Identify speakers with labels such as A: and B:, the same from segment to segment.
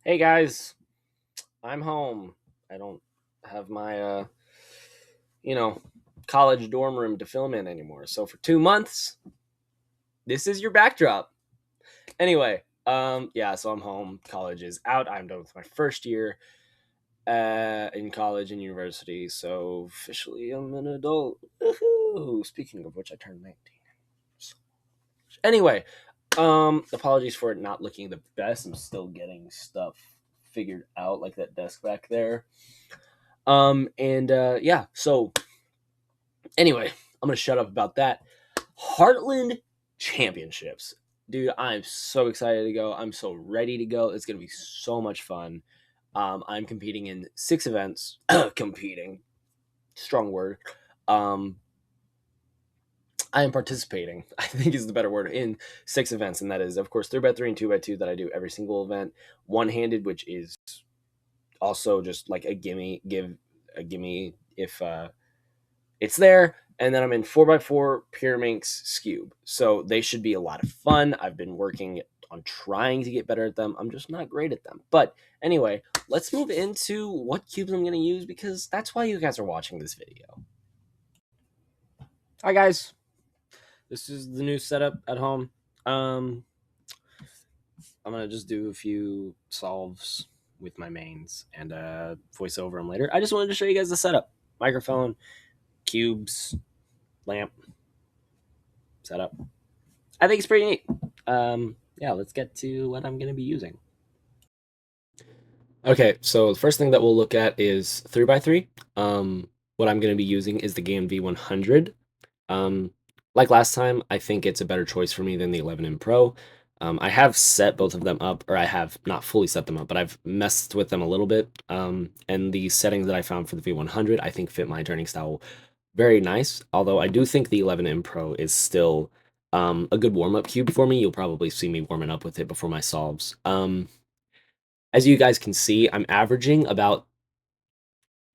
A: Hey guys, I'm home. I don't have my you know, college dorm room to film in anymore. So for 2 months, this is your backdrop. Anyway, yeah, so I'm home. College is out. I'm done with my first year in college and university. So officially I'm an adult. Woohoo! Speaking of which, I turned 19. Anyway, apologies for it not looking the best. I'm still getting stuff figured out, like that desk back there. And yeah, so anyway, I'm gonna shut up about that. Heartland Championships. Dude, I'm so excited to go. I'm so ready to go. It's gonna be so much fun. I'm competing in 6 events. Competing, strong word. Um, I am participating, I think is the better word, in 6 events, and that is, of course, 3x3 and 2x2 that I do every single event. One handed, which is also just like a gimme if it's there. And then I'm in 4x4 Pyraminx Scube. So they should be a lot of fun. I've been working on trying to get better at them. I'm just not great at them. But anyway, let's move into what cubes I'm going to use because that's why you guys are watching this video. Hi, guys. This is the new setup at home. I'm going to just do a few solves with my mains and voice over them later. I just wanted to show you guys the setup. Microphone, cubes, lamp, setup. I think it's pretty neat. Yeah, let's get to what I'm going to be using. Okay, so the first thing that we'll look at is 3x3. What I'm going to be using is the GAN V100. Like last time, I think it's a better choice for me than the 11M Pro. I have set both of them up, or I have not fully set them up, but I've messed with them a little bit. And the settings that I found for the V100, I think fit my turning style very nice. Although I do think the 11M Pro is still a good warm-up cube for me. You'll probably see me warming up with it before my solves. As you guys can see, I'm averaging about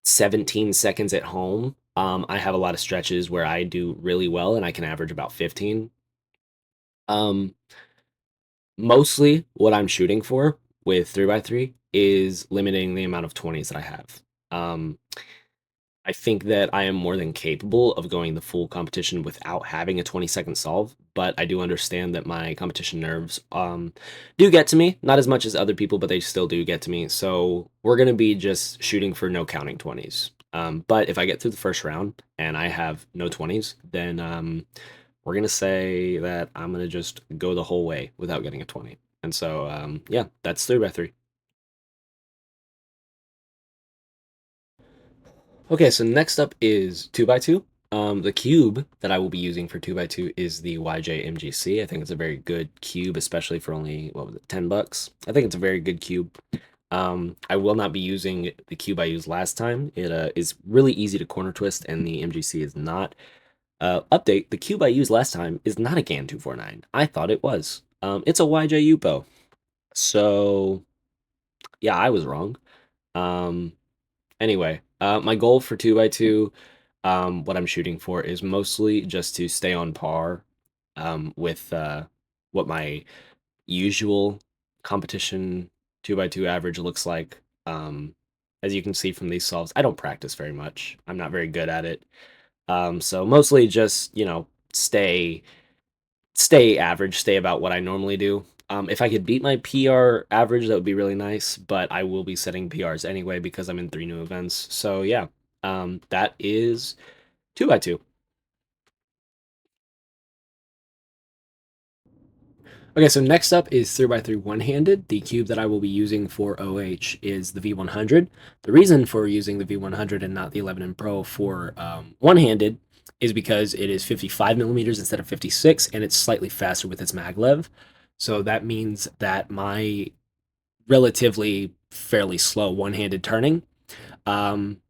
A: 17 seconds at home. I have a lot of stretches where I do really well and I can average about 15. Um, Mostly what I'm shooting for with 3x3 is limiting the amount of 20s that I have. I think that I am more than capable of going the full competition without having a 20-second solve, but I do understand that my competition nerves do get to me. Not as much as other people, but they still do get to me. So we're going to be just shooting for no counting 20s. But if I get through the first round and I have no 20s, then we're going to say that I'm going to just go the whole way without getting a 20. And so, yeah, that's 3x3. Okay, so next up is 2x2. The cube that I will be using for 2x2 is the YJ MGC. I think it's a very good cube, especially for only, what was it, $10. I think it's a very good cube. I will not be using the cube I used last time. It is really easy to corner twist, and the MGC is not. Update, the cube I used last time is not a GAN 249. I thought it was. It's a YJ UPO. So, yeah, I was wrong. Anyway, my goal for 2x2, what I'm shooting for is mostly just to stay on par with what my usual competition 2x2 average looks like. As you can see from these solves, I don't practice very much. I'm not very good at it. So mostly just, stay average, stay about what I normally do. If I could beat my PR average, that would be really nice, but I will be setting PRs anyway because I'm in 3 new events. So yeah, that is 2x2. Okay, so next up is 3x3 one-handed. The cube that I will be using for OH is the V100. The reason for using the V100 and not the 11M Pro for one-handed is because it is 55 millimeters instead of 56, and it's slightly faster with its maglev. So that means that my relatively fairly slow one-handed turning um,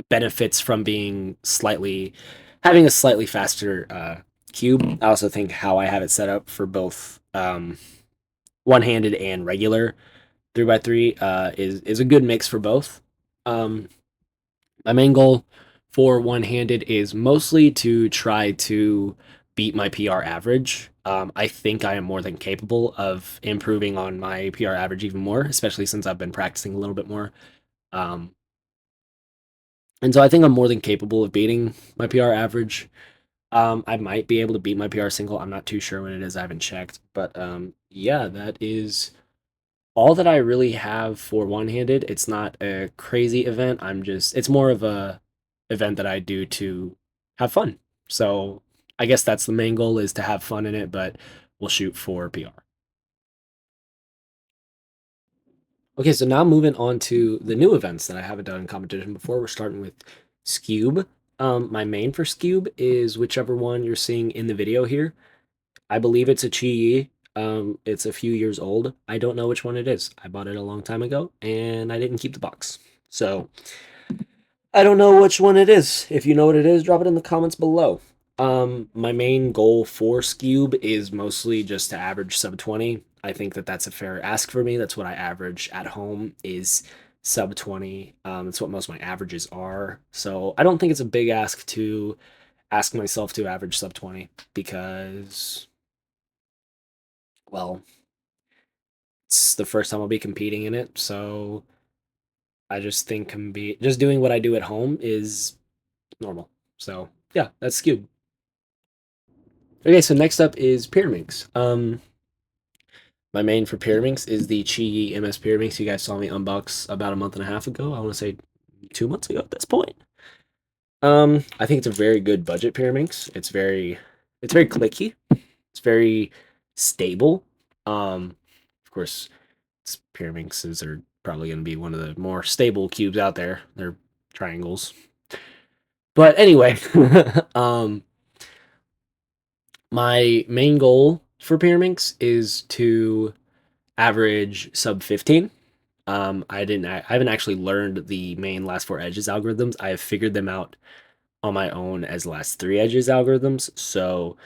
A: benefits from being having a slightly faster cube. I also think how I have it set up for both one-handed and regular 3x3 is a good mix for both. My main goal for one-handed is mostly to try to beat my PR average. I think I am more than capable of improving on my PR average even more, especially since I've been practicing a little bit more. Um, and so I think I'm more than capable of beating my PR average. I might be able to beat my PR single. I'm not too sure what it is. I haven't checked, but yeah, that is all that I really have for one-handed. It's not a crazy event. It's more of a event that I do to have fun. So I guess that's the main goal is to have fun in it, but we'll shoot for PR. Okay, so now moving on to the new events that I haven't done in competition before. We're starting with Scube. My main for Scube is whichever one you're seeing in the video here. I believe it's a Chi. It's a few years old. I don't know which one it is. I bought it a long time ago, and I didn't keep the box. So I don't know which one it is. If you know what it is, drop it in the comments below. My main goal for Scube is mostly just to average sub 20. I think that that's a fair ask for me. That's what I average at home is sub 20. It's what most of my averages are. So I don't think it's a big ask to ask myself to average sub 20 because, well, it's the first time I'll be competing in it. So I just think just doing what I do at home is normal. So yeah, that's Scube. Okay, so next up is Pyraminx. My main for Pyraminx is the Chi MS Pyraminx. You guys saw me unbox about a month and a half ago. I want to say 2 months ago at this point. I think it's a very good budget Pyraminx. It's very clicky. It's very stable. Of course, Pyraminxes are probably going to be one of the more stable cubes out there. They're triangles. But anyway, um, my main goal for Pyraminx is to average sub 15. I haven't actually learned the main last four edges algorithms. I have figured them out on my own as last three edges algorithms. So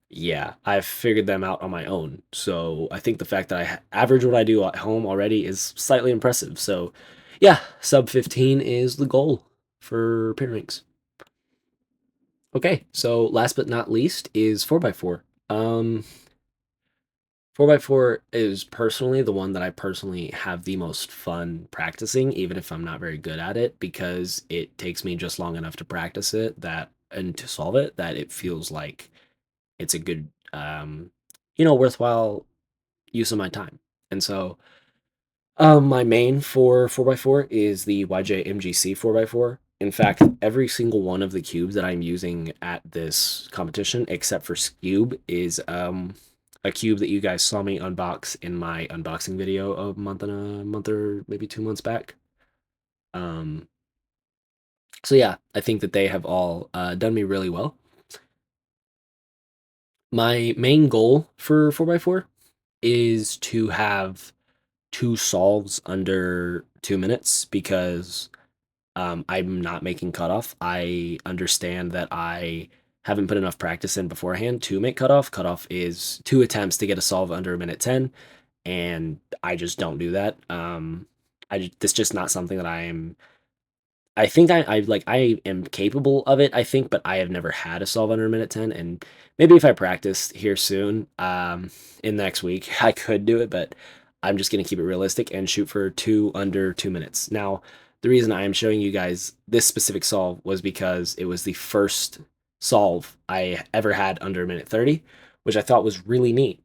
A: yeah, I've figured them out on my own. So I think the fact that I average what I do at home already is slightly impressive. So yeah, sub 15 is the goal for Pyraminx. Okay, so last but not least is 4x4. 4x4 is personally the one that I personally have the most fun practicing, even if I'm not very good at it, because it takes me just long enough to practice it that and to solve it that it feels like it's a good, worthwhile use of my time. And so my main for 4x4 is the YJ MGC 4x4. In fact, every single one of the cubes that I'm using at this competition, except for Scube, is a cube that you guys saw me unbox in my unboxing video a month or maybe 2 months back. Um, so yeah, I think that they have all done me really well. My main goal for 4x4 is to have two solves under 2 minutes because I'm not making cutoff. I understand that I haven't put enough practice in beforehand to make cutoff. Cutoff is 2 attempts to get a solve under a minute 10, and I just don't do that. That's just not something that I think I am capable of it, I think, but I have never had a solve under a minute 10. And maybe if I practice here soon, in next week, I could do it, but I'm just gonna keep it realistic and shoot for two under 2 minutes. Now, the reason I am showing you guys this specific solve was because it was the first solve I ever had under a minute 30, which I thought was really neat.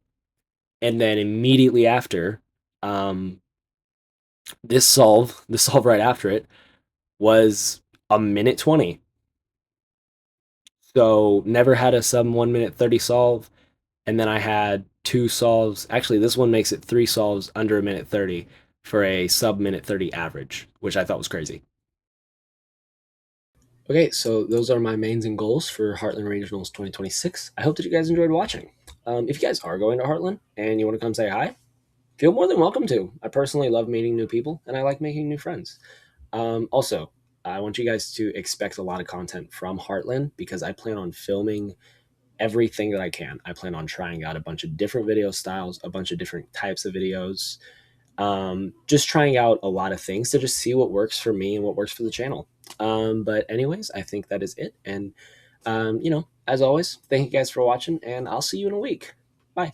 A: And then immediately after, um, the solve right after it, was a minute 20. So never had a sub 1 minute 30 solve. And then I had two solves. Actually, this one makes it three solves under a minute 30 for a sub minute 30 average, which I thought was crazy. Okay, so those are my mains and goals for Heartland Regionals 2026. I hope that you guys enjoyed watching. If you guys are going to Heartland and you want to come say hi, feel more than welcome to. I personally love meeting new people and I like making new friends. Also, I want you guys to expect a lot of content from Heartland because I plan on filming everything that I can. I plan on trying out a bunch of different video styles, a bunch of different types of videos, just trying out a lot of things to just see what works for me and what works for the channel. But anyways, I think that is it. And, as always, thank you guys for watching, and I'll see you in a week. Bye.